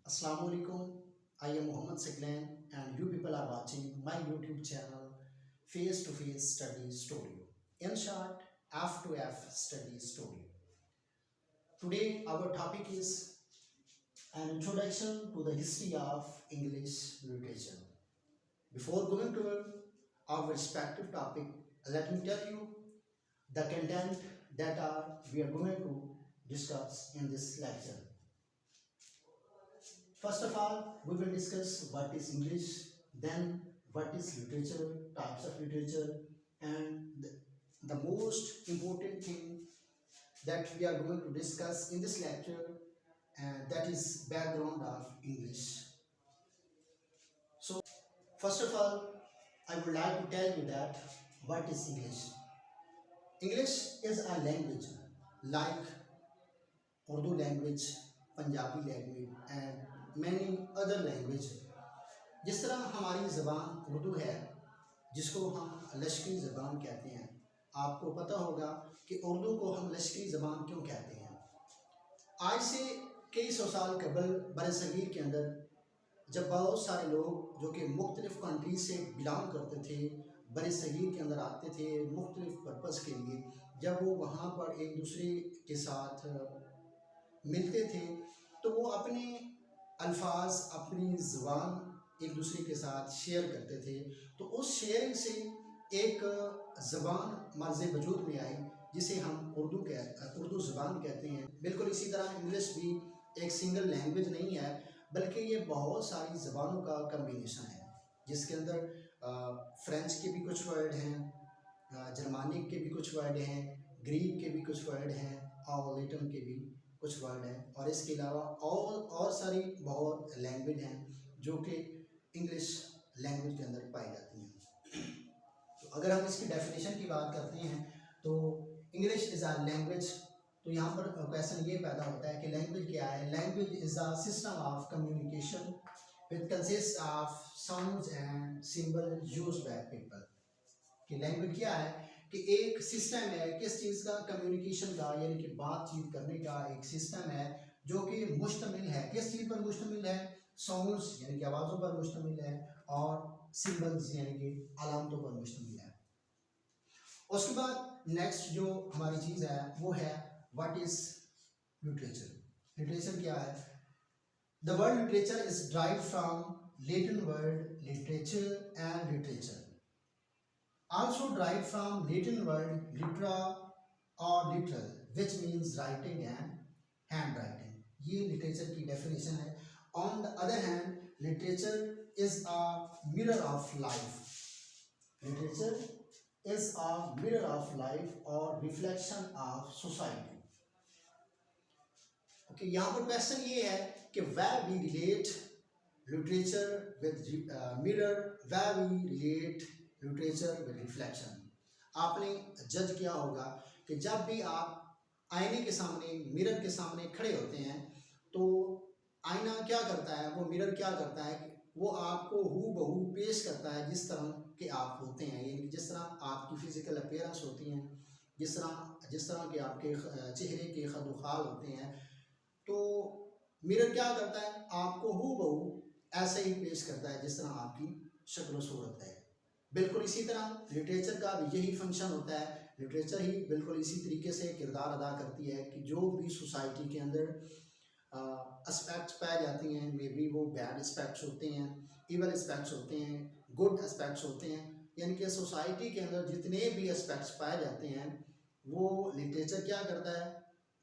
Assalamu alaikum. I am Muhammad Siglan and you people are watching my YouTube channel Face to Face Study Studio. In short, F to F Study Studio. Today our topic is an introduction to the history of English literature. Before going to our respective topic, let me tell you the content that we are going to discuss in this lecture. First of all, we will discuss what is English, then what is literature, types of literature, and the most important thing that we are going to discuss in this lecture, and that is background of English. So, first of all, I would like to tell you that what is English. English is a language like Urdu language, Punjabi language, and many other language. जिस तरह हमारी ज़बान उर्दू है, जिसको हम लश्करी ज़बान कहते हैं, आपको पता होगा कि उर्दू को हम लश्करी ज़बान क्यों कहते हैं। आज से कई सौ साल कबल बरसगीर के अंदर जब बहुत सारे लोग जो कि मुख्तलिफ़ कंट्री से बिलोंग करते थे, बरसगीर के अंदर आते थे मुख्तलिफ़ पर्पज़ के लिए, जब वो वहाँ पर एक दूसरे के साथ मिलते थे तो वो अपने अल्फाज, अपनी ज़बान एक दूसरे के साथ शेयर करते थे। तो उस शेयरिंग से एक ज़बान मर्ज़ वजूद में आई जिसे हम उर्दू ज़बान कहते हैं। बिल्कुल इसी तरह इंग्लिश भी एक सिंगल लैंग्वेज नहीं है, बल्कि ये बहुत सारी ज़बानों का कम्बिनेशन है, जिसके अंदर फ्रेंच के भी कुछ वर्ड हैं, जर्मानिक के भी कुछ वर्ड हैं, ग्रीक के भी कुछ वर्ड हैं और लेटिन के भी कुछ वर्ड हैं, और इसके अलावा और सारी बहुत लैंग्वेज हैं जो कि इंग्लिश लैंग्वेज के अंदर पाई जाती हैं। तो अगर हम इसकी डेफिनेशन की बात करते हैं तो इंग्लिश इज़ अ लैंग्वेज, तो यहाँ पर क्वेश्चन ये पैदा होता है कि लैंग्वेज क्या है। Language is a system of communication which consist of sounds and symbol used by people. कि लैंग्वेज क्या है कि एक सिस्टम है, किस चीज़ का, कम्युनिकेशन का, यानी कि बातचीत करने का एक सिस्टम है जो कि मुश्तमिल है, किस चीज़ पर मुश्तमिल है, साउंड्स यानी कि आवाज़ों पर मुश्तमिल है, और सिंबल्स यानी कि अलामतों पर मुश्तमिल है। उसके बाद नेक्स्ट जो हमारी चीज़ है वो है व्हाट इज़ लिटरेचर। लिटरेचर क्या है? The word literature is derived from Latin word literature and literature, also derived from Latin word litera or literal, which means writing and handwriting. ये literature की definition है। On the other hand, literature is a mirror of life. Literature is a mirror of life or reflection of society. Okay, यहाँ पर question ये है कि where we relate literature with mirror, where we relate literature with reflection. आपने जज किया होगा कि जब भी आप आईने के सामने, मिरर के सामने खड़े होते हैं तो आईना क्या करता है, वो मिरर क्या करता है कि वो आपको हूबहू पेश करता है जिस तरह के आप होते हैं, यानी जिस तरह आपकी फिजिकल अपीयरेंस होती हैं, जिस तरह के आपके चेहरे के खदुखाल होते हैं, तो मिरर क्या करता है, आपको हूबहू ऐसे ही पेश करता है जिस तरह आपकी शक्ल सूरत है। बिल्कुल इसी तरह लिटरेचर का भी यही फंक्शन होता है। लिटरेचर ही बिल्कुल इसी तरीके से किरदार अदा करती है कि जो भी सोसाइटी के अंदर एस्पेक्ट्स पाए जाते हैं, मे बी वो बैड एस्पेक्ट्स होते हैं, इवल एस्पेक्ट्स होते हैं, गुड एस्पेक्ट्स होते हैं, यानी कि सोसाइटी के अंदर जितने भी एस्पेक्ट्स पाए जाते हैं वो लिटरेचर क्या करता है,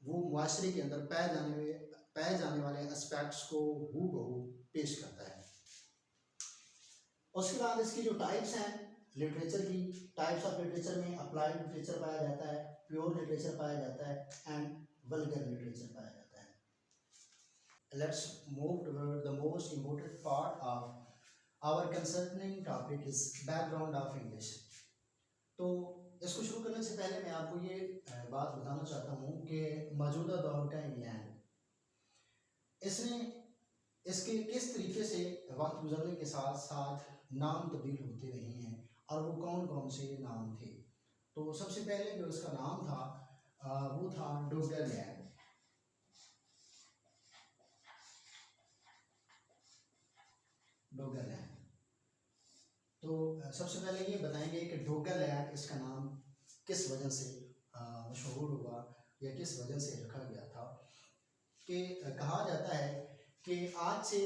वो मुआशरे के अंदर पाए जाने वाले एस्पेक्ट्स को हूबहू पेश करता है। उसके बाद इसकी जो टाइप्स हैं लिटरेचर की, टाइप्स ऑफ लिटरेचर में अप्लाइड लिटरेचर पाया जाता है, प्योर लिटरेचर पाया जाता है, एंड वल्गर लिटरेचर पाया जाता है। Let's move toward the most important part of our concerning topic is background of English. तो इसको शुरू करने से पहले मैं आपको ये बात बताना चाहता हूँ कि मौजूदा दौर का इंग्लैंड, इसके किस तरीके से वक्त गुजरने के साथ साथ नाम तब्दील होते रहे हैं, और वो कौन कौन से नाम थे। तो सबसे पहले जो उसका नाम था वो था डोगरलैंड। डोगरलैंड। तो सबसे पहले ये बताएंगे कि डोगरलैंड इसका नाम किस वजह से मशहूर हुआ या किस वजह से रखा गया था। कि कहा जाता है कि आज से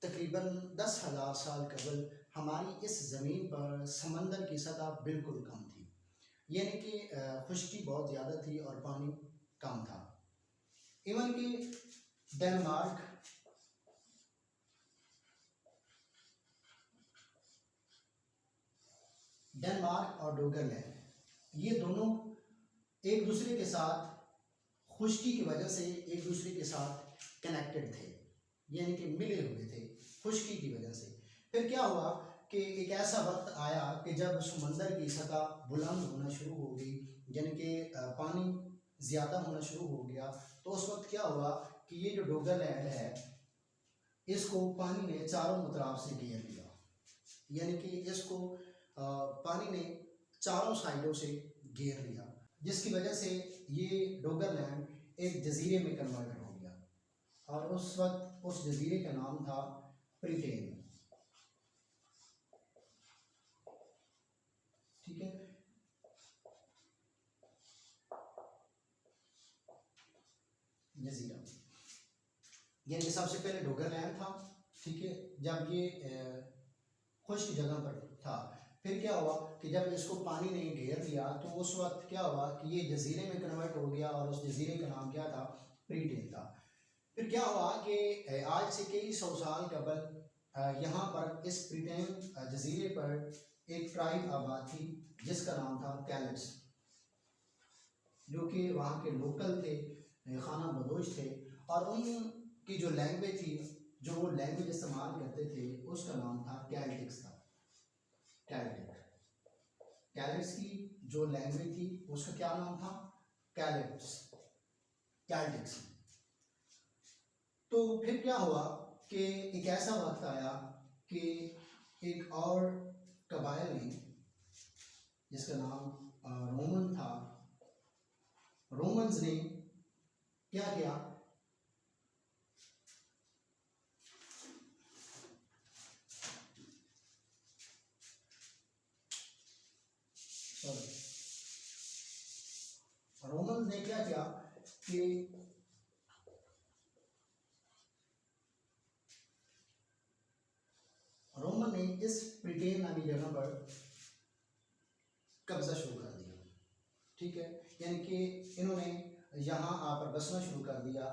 तकरीबन 10,000 साल कबल हमारी इस ज़मीन पर समंदर की सतह बिल्कुल कम थी, यानी कि खुश्की बहुत ज़्यादा थी और पानी कम था। इवन कि डेनमार्क और डोगरलैंड ये दोनों एक दूसरे के साथ खुश्की की वजह से एक दूसरे के साथ कनेक्टेड थे, यानी कि मिले हुए थे खुश्की की वजह से। फिर क्या हुआ कि एक ऐसा वक्त आया कि जब समंदर की सतह बुलंद होना शुरू हो गई, यानी कि पानी ज़्यादा होना शुरू हो गया, तो उस वक्त क्या हुआ कि ये जो डोगरलैंड है इसको पानी ने चारों तरफ से घेर लिया, यानी कि इसको पानी ने चारों साइडों से घेर लिया, जिसकी वजह से ये डोगरलैंड एक जजीरे में कन्वर्ट हो गया। और उस वक्त उस जजीरे का नाम था ब्रिटेन। ठीक है, जजीरा यानी कि सबसे पहले डोगरलैंड था। ठीक है, जब ये खुश्क जगह पर था, फिर क्या हुआ कि जब इसको पानी ने घेर लिया तो उस वक्त क्या हुआ कि ये जजीरे में कन्वर्ट हो गया और उस जजीरे का नाम क्या था, ब्रिटेन था। फिर क्या हुआ कि आज से कई सौ साल कबल यहाँ पर इस ब्रिटेन जजीरे पर एक ट्राइब आबाद थी जिसका नाम था कैलेट्स, जो कि वहाँ के लोकल थे, खाना बदोश थे, और उनकी जो लैंग्वेज थी, जो वो लैंग्वेज इस्तेमाल करते थे, उसका नाम था कैल्टिक्स था। कैलेट्स की जो लैंग्वेज थी उसका क्या नाम था, कैल्टिक्स। तो फिर क्या हुआ कि एक ऐसा वक्त आया कि एक और कबाइल ने, जिसका नाम रोमन था, रोमन्स ने क्या किया, रोमन ने क्या किया कि रोमन ने इस ब्रिटेन नामी जगह पर कब्जा शुरू कर दिया। ठीक है, यानी कि इन्होंने यहाँ आकर बसना शुरू कर दिया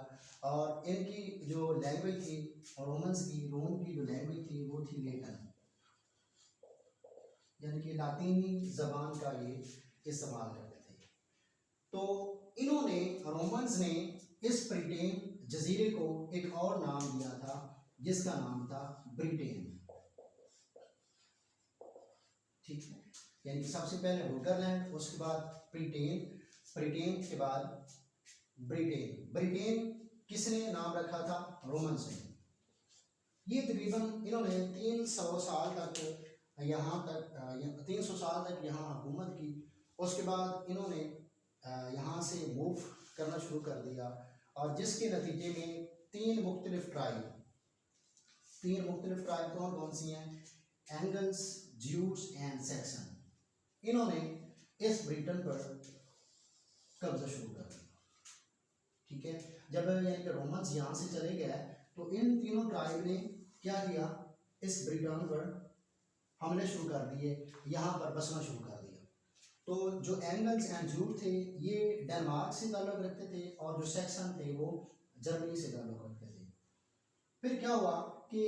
और इनकी जो लैंग्वेज थी रोमन्स की, रोम की जो लैंग्वेज थी वो थी लेटन, यानी कि लातीनी जबान का ये इस्तेमाल करते थे। तो इन्होंने, रोमन्स ने इस ब्रिटेन जजीरे को एक और नाम दिया था जिसका नाम था ब्रिटेन। ठीक है, यानी कि सबसे पहले डोगरलैंड, उसके बाद ब्रिटेन, ब्रिटेन के बाद ब्रिटेन। ब्रिटेन किसने नाम रखा था, रोमन्स ने। ये तकरीबन इन्होंने 300 साल तक यहाँ तक 300 साल तक यहाँ हुकूमत की। उसके बाद इन्होंने यहाँ से मूव करना शुरू कर दिया और जिसके नतीजे में तीन मुख्तलिफ ट्राइब कौन कौन सी हैं, एंगल्स, ज्यूस एंड सैक्सन, इन्होंने इस ब्रिटेन पर कब्जा शुरू कर दिया। ठीक है, जब यानी कि रोमन्स यहाँ से चले गए तो इन तीनों ट्राइब ने क्या किया, इस ब्रिटेन पर हमले शुरू कर दिए, यहाँ पर बसना शुरू कर दिया। तो जो एंगल्स एंड ज्यूस थे ये डेनमार्क से ताल्लुक़ रखते थे और जो सैक्सन थे वो जर्मनी से ताल्लुक़ रखते थे। फिर क्या हुआ कि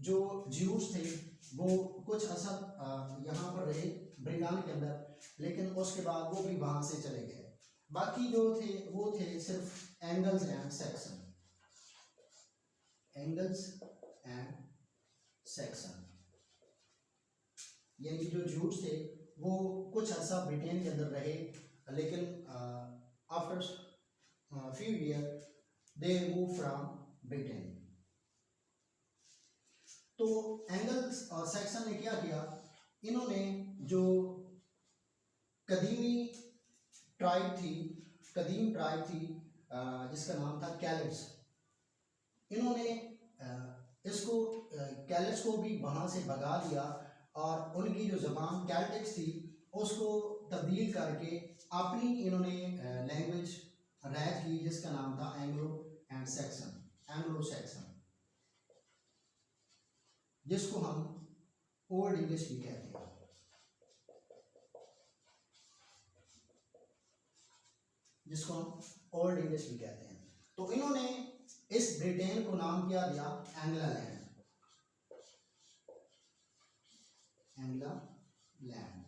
जो ज्यूस थे वो कुछ अर्सा यहाँ पर रहे ब्रिटेन के अंदर, लेकिन उसके बाद वो भी वहाँ से चले गए। बाकी जो थे वो थे सिर्फ एंगल्स एंड सैक्सन, यानी कि जो ज्यूस थे वो कुछ अर्सा ब्रिटेन के अंदर रहे, लेकिन after few year they move from Britain. तो एंगल्स और सैक्सन ने क्या किया, इन्होंने जो कदीम ट्राइब थी जिसका नाम था कैलेट्स, इन्होंने इसको कैल्ट्स को भी वहाँ से भगा दिया और उनकी जो ज़बान कैल्टिक्स थी उसको तब्दील करके अपनी इन्होंने लैंग्वेज रैज की, जिसका नाम था Anglo and Saxon, Anglo Saxon, जिसको हम ओल्ड इंग्लिश भी कहते हैं। जिसको हम ओल्ड इंग्लिश भी कहते हैं। तो इन्होंने इस ब्रिटेन को नाम क्या दिया, एंग्लालैंड, एंग्लालैंड।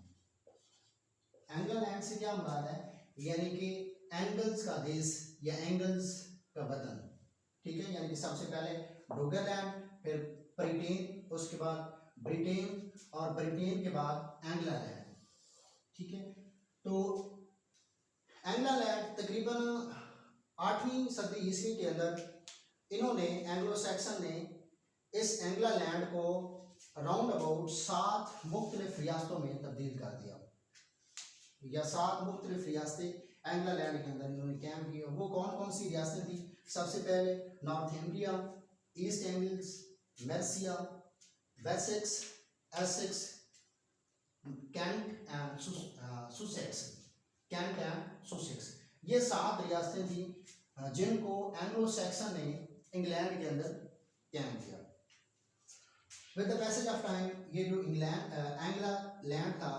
एंग्लालैंड से क्या मुराद है, यानी कि एंगल्स का देश या एंगल्स का वतन, ठीक है। यानी कि सबसे पहले डोगरलैंड, फिर ब्रिटेन, उसके बाद ब्रिटेन और ब्रिटेन के बाद एंग्लालैंड, ठीक है। तो एंग्लालैंड तकरीबन 8वीं सदी ईस्वी के अंदर इन्होंने, एंग्लो सैक्सन ने इस एंग्लालैंड को राउंड अबाउट 7 मुख्तलिफ रियासतों में तब्दील कर दिया, या 7 मुख्तलिफ रियासतें एंग्लालैंड के अंदर इन्होंने कैम की। वो कौन कौन सी रियासतें थी, सबसे पहले Northumbria, East Angles, Mercia, Wessex, Essex, Kent and Sussex, Kent and Sussex, ये 7 रियासतें थी जिनको एंग्लो सैक्सन ने इंग्लैंड के अंदर कैम किया। With the passage of time ये जो एंग्लालैंड था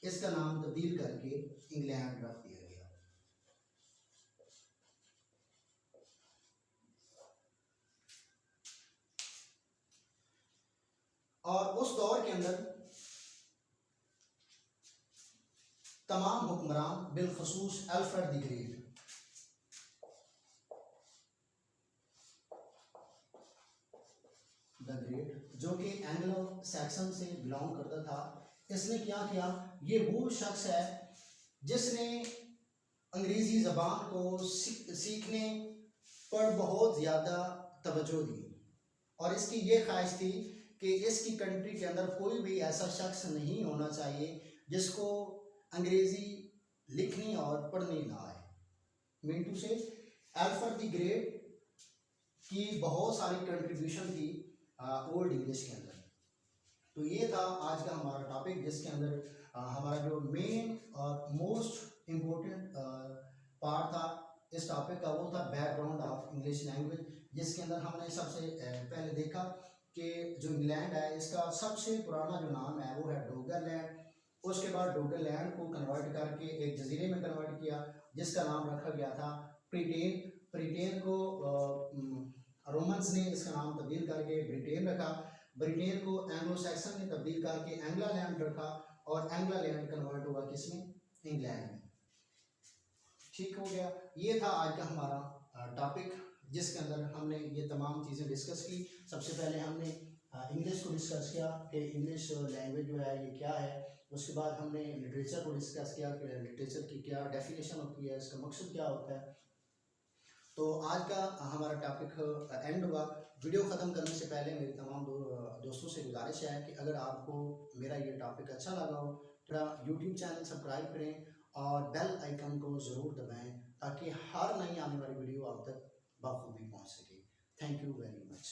इसका नाम तब्दील करके इंग्लैंड रख दिया गया। और उस दौर के अंदर तमाम हुक्मरान, बिलखसूस अल्फ्रेड द ग्रेट, जो कि एंग्लो सैक्सन से बिलोंग करता था, इसने क्या किया, ये वो शख्स है जिसने अंग्रेज़ी ज़बान को सीखने पर बहुत ज़्यादा तवज्जो दी, और इसकी ये ख्वाहिश थी कि इसकी कंट्री के अंदर कोई भी ऐसा शख्स नहीं होना चाहिए जिसको अंग्रेज़ी लिखनी और पढ़नी ना आए। मीन टू से अल्फ्रेड द ग्रेट की बहुत सारी कंट्रीब्यूशन थी ओल्ड इंग्लिश के अंदर। तो ये था आज का हमारा टॉपिक, जिसके अंदर हमारा जो मेन और मोस्ट इम्पोर्टेंट पार्ट था इस टॉपिक का, वो था बैकग्राउंड ऑफ इंग्लिश लैंग्वेज, जिसके अंदर हमने सबसे पहले देखा कि जो इंग्लैंड है इसका सबसे पुराना जो नाम है वो है डोगरलैंड। उसके बाद डोगरलैंड को कन्वर्ट करके एक जजीरे में कन्वर्ट किया जिसका नाम रखा गया था ब्रिटेन। ब्रिटेन को रोमन्स ने इसका नाम तब्दील करके ब्रिटेन रखा। ब्रिटेन को एंग्लो सैक्सन ने तब्दील करके एंग्लालैंड रखा, और एंग्लालैंड कन्वर्ट हुआ किसमें, इंग्लैंड में। ठीक हो गया। ये था आज का हमारा टॉपिक, जिसके अंदर हमने ये तमाम चीज़ें डिस्कस की। सबसे पहले हमने इंग्लिश को डिस्कस किया कि इंग्लिश लैंग्वेज जो है ये क्या है। उसके बाद हमने लिटरेचर को डिस्कस किया कि लिटरेचर की क्या डेफिनेशन होती है, इसका मकसद क्या होता है। तो आज का हमारा टॉपिक एंड हुआ। वीडियो ख़त्म करने से पहले मेरी तमाम दोस्तों से गुजारिश है कि अगर आपको मेरा ये टॉपिक अच्छा लगा हो तो यूट्यूब चैनल सब्सक्राइब करें और बेल आइकन को ज़रूर दबाएं ताकि हर नई आने वाली वीडियो आप तक बखूबी पहुंच सके। Thank you very much.